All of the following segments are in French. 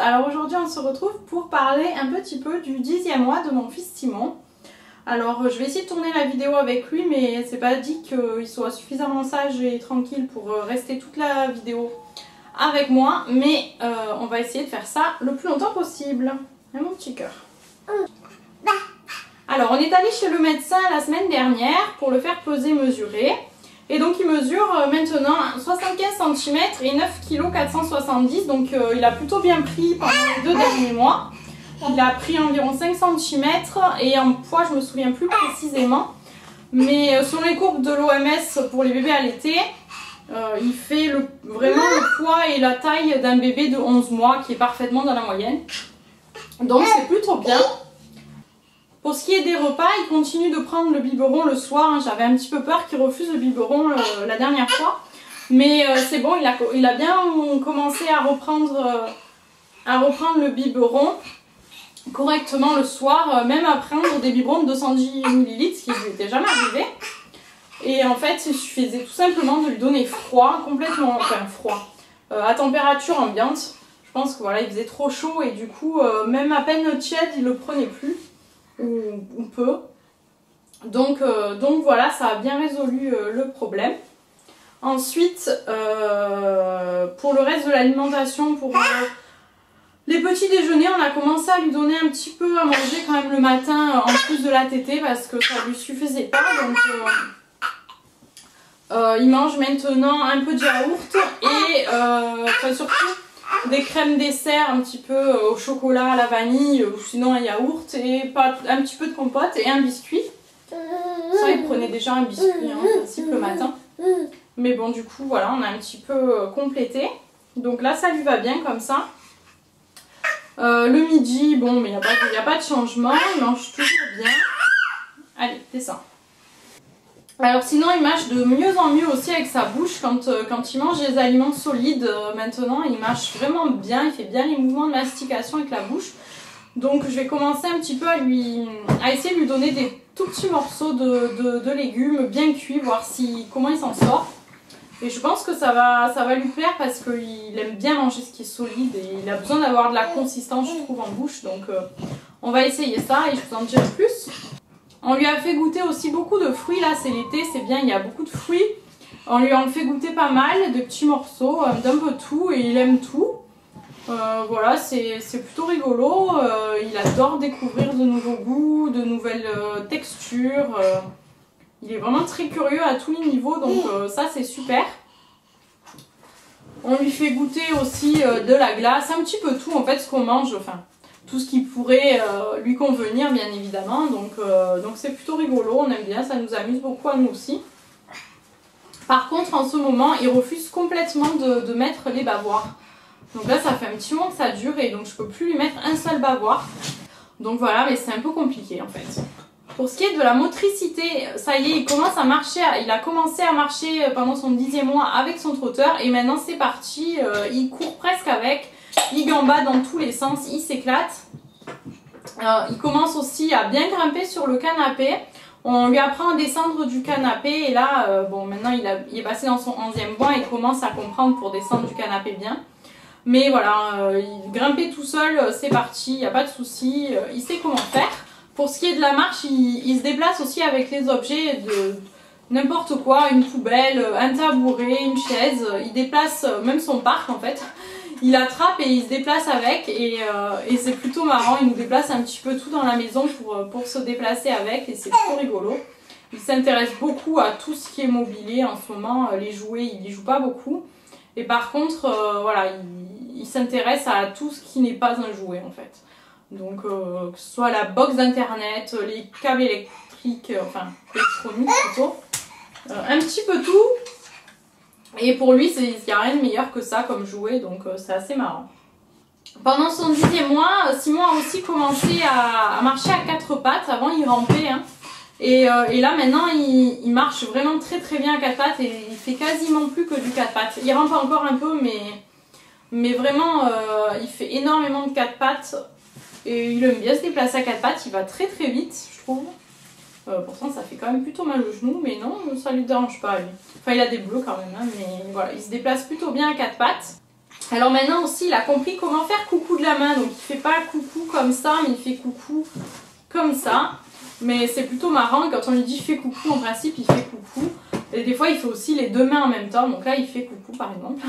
Alors aujourd'hui on se retrouve pour parler un petit peu du 10e mois de mon fils Simon. Alors je vais essayer de tourner la vidéo avec lui, mais c'est pas dit qu'il soit suffisamment sage et tranquille pour rester toute la vidéo avec moi, mais on va essayer de faire ça le plus longtemps possible. Et mon petit cœur. Alors on est allé chez le médecin la semaine dernière pour le faire peser mesurer. Et donc il mesure maintenant 75 cm et 9 kg 470, donc il a plutôt bien pris pendant les 2 derniers mois. Il a pris environ 5 cm et en poids je me souviens plus précisément. Mais selon les courbes de l'OMS pour les bébés allaités, il fait vraiment le poids et la taille d'un bébé de 11 mois qui est parfaitement dans la moyenne. Donc c'est plutôt bien. Pour ce qui est des repas, il continue de prendre le biberon le soir. J'avais un petit peu peur qu'il refuse le biberon la dernière fois. Mais c'est bon, il a bien commencé à reprendre le biberon correctement le soir. Même à prendre des biberons de 210 ml, ce qui ne lui était jamais arrivé. Et en fait, il suffisait tout simplement de lui donner froid, complètement, enfin froid, à température ambiante. Je pense que voilà, il faisait trop chaud et du coup, même à peine tiède, il le prenait plus. Ou peu. Donc voilà, ça a bien résolu le problème. Ensuite, pour le reste de l'alimentation, pour les petits déjeuners, on a commencé à lui donner un petit peu à manger quand même le matin, en plus de la tétée, parce que ça lui suffisait pas. Donc il mange maintenant un peu de yaourt et enfin, surtout des crèmes dessert un petit peu au chocolat, à la vanille, ou sinon un yaourt et un petit peu de compote et un biscuit. Ça, il prenait déjà un biscuit en principe le matin. Mais bon, du coup, voilà, on a un petit peu complété. Donc là, ça lui va bien comme ça. Le midi, bon, mais il n'y a pas de changement. Il mange toujours bien. Allez, descends. Alors sinon il mâche de mieux en mieux aussi avec sa bouche quand il mange des aliments solides. Maintenant il mâche vraiment bien, il fait bien les mouvements de mastication avec la bouche. Donc je vais commencer un petit peu à essayer de lui donner des tout petits morceaux de légumes bien cuits, voir comment il s'en sort. Et je pense que ça va lui plaire parce qu'il aime bien manger ce qui est solide et il a besoin d'avoir de la consistance, je trouve, en bouche. Donc on va essayer ça et je vous en dirai plus. On lui a fait goûter aussi beaucoup de fruits, là c'est l'été, c'est bien, il y a beaucoup de fruits. On lui en fait goûter pas mal, de petits morceaux, d'un peu tout, et il aime tout. Voilà, c'est plutôt rigolo, il adore découvrir de nouveaux goûts, de nouvelles textures. Il est vraiment très curieux à tous les niveaux, donc ça c'est super. On lui fait goûter aussi de la glace, un petit peu tout en fait ce qu'on mange, enfin tout ce qui pourrait lui convenir bien évidemment, donc c'est plutôt rigolo, on aime bien, ça nous amuse beaucoup à nous aussi. Par contre en ce moment il refuse complètement de mettre les bavoirs, donc là ça fait un petit moment que ça dure et donc je peux plus lui mettre un seul bavoir, donc voilà, mais c'est un peu compliqué en fait. Pour ce qui est de la motricité, ça y est, il commence à marcher, il a commencé à marcher pendant son 10e mois avec son trotteur et maintenant c'est parti, il court presque avec. Il gambade dans tous les sens, il s'éclate. Il commence aussi à bien grimper sur le canapé. On lui apprend à descendre du canapé et là, bon, maintenant il est passé dans son 11e mois, il commence à comprendre pour descendre du canapé bien. Mais voilà, grimper tout seul, c'est parti, il n'y a pas de souci, il sait comment faire. Pour ce qui est de la marche, il se déplace aussi avec les objets de n'importe quoi, une poubelle, un tabouret, une chaise. Il déplace même son parc en fait. Il attrape et il se déplace avec et c'est plutôt marrant, il nous déplace un petit peu tout dans la maison pour se déplacer avec et c'est trop rigolo. Il s'intéresse beaucoup à tout ce qui est mobilier en ce moment, les jouets il n'y joue pas beaucoup. Et par contre, voilà, il s'intéresse à tout ce qui n'est pas un jouet en fait. Donc que ce soit la box d'internet, les câbles électriques, enfin électroniques plutôt, un petit peu tout. Et pour lui, il n'y a rien de meilleur que ça comme jouet, donc c'est assez marrant. Pendant son 10e mois, Simon a aussi commencé à marcher à 4 pattes. Avant, il rampait. Hein. Et là, maintenant, il marche vraiment très très bien à 4 pattes et il fait quasiment plus que du 4 pattes. Il rampe encore un peu, mais vraiment, il fait énormément de 4 pattes. Et il aime bien se déplacer à 4 pattes. Il va très très vite, je trouve. Pourtant ça fait quand même plutôt mal au genou, mais non, ça lui dérange pas lui. Enfin il a des bleus quand même, hein, mais voilà, il se déplace plutôt bien à 4 pattes. Alors maintenant aussi il a compris comment faire coucou de la main, donc il fait pas coucou comme ça mais il fait coucou comme ça. Mais c'est plutôt marrant, quand on lui dit fais coucou en principe il fait coucou. Et des fois il fait aussi les deux mains en même temps, donc là il fait coucou par exemple.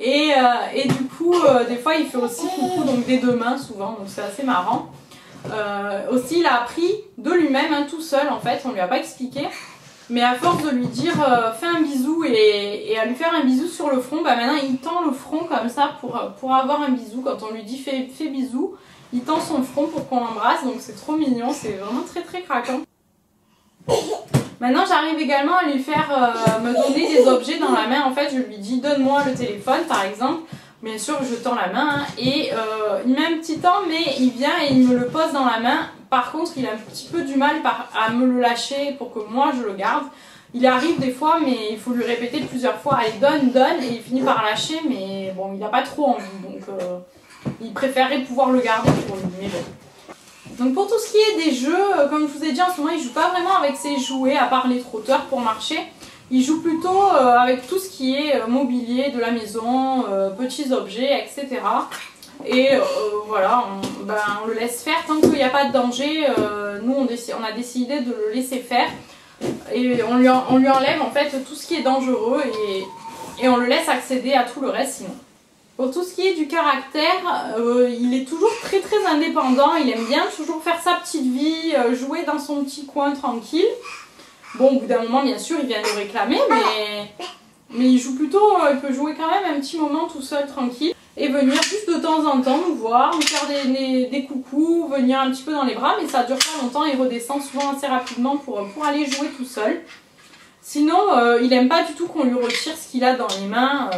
et du coup des fois il fait aussi coucou donc des deux mains souvent, donc c'est assez marrant. Aussi il a appris de lui-même hein, tout seul en fait, on lui a pas expliqué. Mais à force de lui dire fais un bisou et à lui faire un bisou sur le front, bah maintenant il tend le front comme ça pour avoir un bisou. Quand on lui dit fais bisou, il tend son front pour qu'on l'embrasse, donc c'est trop mignon, c'est vraiment très très craquant. Maintenant j'arrive également à lui faire me donner des objets dans la main. En fait je lui dis donne-moi le téléphone par exemple. Bien sûr je tends la main hein, et il met un petit temps mais il vient et il me le pose dans la main. Par contre il a un petit peu du mal à me le lâcher pour que moi je le garde. Il arrive des fois mais il faut lui répéter plusieurs fois allez donne et il finit par lâcher mais bon il n'a pas trop envie donc il préférerait pouvoir le garder pour lui mais bon. Donc pour tout ce qui est des jeux, comme je vous ai dit en ce moment il joue pas vraiment avec ses jouets à part les trotteurs pour marcher. Il joue plutôt avec tout ce qui est mobilier de la maison, petits objets, etc. Et voilà, on le laisse faire tant qu'il n'y a pas de danger. Nous, on a décidé de le laisser faire. Et on lui enlève en fait tout ce qui est dangereux et on le laisse accéder à tout le reste sinon. Pour tout ce qui est du caractère, il est toujours très très indépendant. Il aime bien toujours faire sa petite vie, jouer dans son petit coin tranquille. Bon, au bout d'un moment, bien sûr, il vient nous réclamer, mais il joue plutôt, il peut jouer quand même un petit moment tout seul, tranquille, et venir juste de temps en temps nous voir, nous faire des coucous, venir un petit peu dans les bras, mais ça dure pas longtemps, il redescend souvent assez rapidement pour aller jouer tout seul. Sinon, il aime pas du tout qu'on lui retire ce qu'il a dans les mains.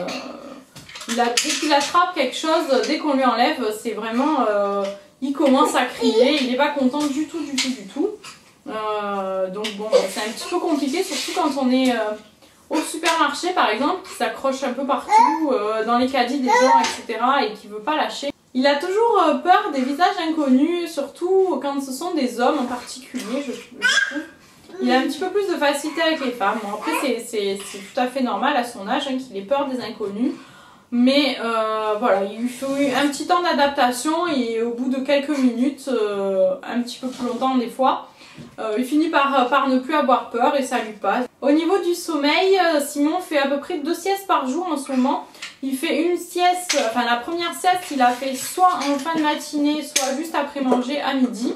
Dès qu'il attrape quelque chose, dès qu'on lui enlève, c'est vraiment, il commence à crier, il n'est pas content du tout. Donc bon, c'est un petit peu compliqué, surtout quand on est au supermarché par exemple, qui s'accroche un peu partout, dans les caddies des gens, etc. et qui veut pas lâcher. Il a toujours peur des visages inconnus, surtout quand ce sont des hommes en particulier, je trouve. Il a un petit peu plus de facilité avec les femmes. Bon, après c'est tout à fait normal à son âge hein, qu'il ait peur des inconnus. Mais voilà, il lui faut un petit temps d'adaptation et au bout de quelques minutes, un petit peu plus longtemps des fois, il finit par ne plus avoir peur et ça lui passe. Au niveau du sommeil, Simon fait à peu près 2 siestes par jour en ce moment. Il fait une sieste, enfin la première sieste il a fait soit en fin de matinée, soit juste après manger à midi.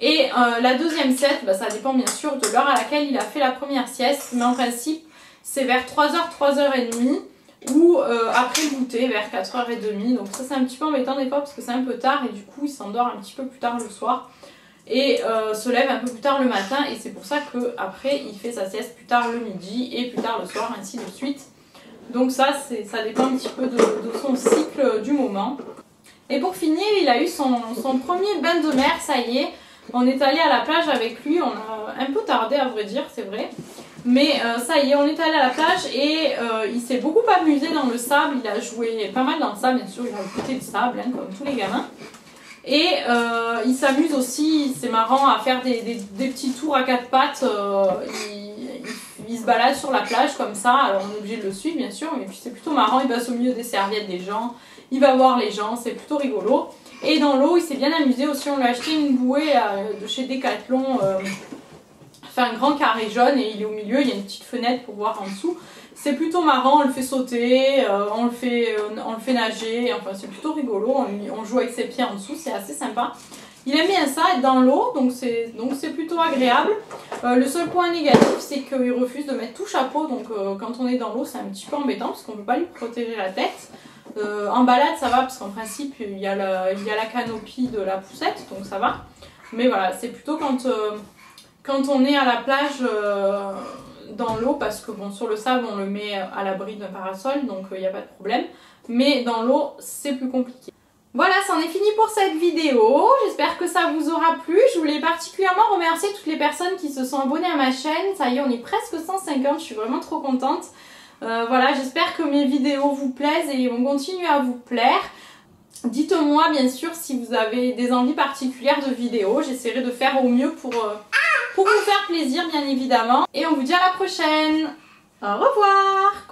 Et la deuxième sieste, ça dépend bien sûr de l'heure à laquelle il a fait la première sieste, mais en principe c'est vers 3h, 3h30. Ou après le goûter vers 4h30, donc ça c'est un petit peu embêtant des fois parce que c'est un peu tard et du coup il s'endort un petit peu plus tard le soir et se lève un peu plus tard le matin et c'est pour ça qu'après il fait sa sieste plus tard le midi et plus tard le soir ainsi de suite. Donc ça dépend un petit peu de son cycle du moment. Et pour finir il a eu son premier bain de mer, ça y est, on est allé à la plage avec lui, on a un peu tardé à vrai dire c'est vrai. Mais ça y est, on est allé à la plage et il s'est beaucoup amusé dans le sable, il a joué pas mal dans le sable, bien sûr, il a goûté le sable, hein, comme tous les gamins. Et il s'amuse aussi, c'est marrant, à faire des petits tours à 4 pattes, il se balade sur la plage comme ça, alors on est obligé de le suivre bien sûr, mais puis c'est plutôt marrant, il passe au milieu des serviettes des gens, il va voir les gens, c'est plutôt rigolo. Et dans l'eau, il s'est bien amusé aussi, on lui a acheté une bouée de chez Decathlon, fait un grand carré jaune et il est au milieu, il y a une petite fenêtre pour voir en dessous. C'est plutôt marrant, on le fait sauter, on le fait nager, enfin c'est plutôt rigolo, on joue avec ses pieds en dessous, c'est assez sympa. Il aime bien ça, être dans l'eau, donc c'est plutôt agréable. Le seul point négatif, c'est qu'il refuse de mettre tout chapeau, donc quand on est dans l'eau, c'est un petit peu embêtant parce qu'on ne peut pas lui protéger la tête. En balade, ça va parce qu'en principe, il y a la canopie de la poussette, donc ça va. Mais voilà, c'est plutôt quand on est à la plage dans l'eau, parce que bon, sur le sable on le met à l'abri d'un parasol, donc il n'y a pas de problème, mais dans l'eau c'est plus compliqué. Voilà, c'en est fini pour cette vidéo, j'espère que ça vous aura plu. Je voulais particulièrement remercier toutes les personnes qui se sont abonnées à ma chaîne, ça y est, on est presque 150, je suis vraiment trop contente. Voilà, j'espère que mes vidéos vous plaisent et vont continuer à vous plaire. Dites-moi bien sûr si vous avez des envies particulières de vidéos, j'essaierai de faire au mieux pour vous faire plaisir bien évidemment. Et on vous dit à la prochaine. Au revoir.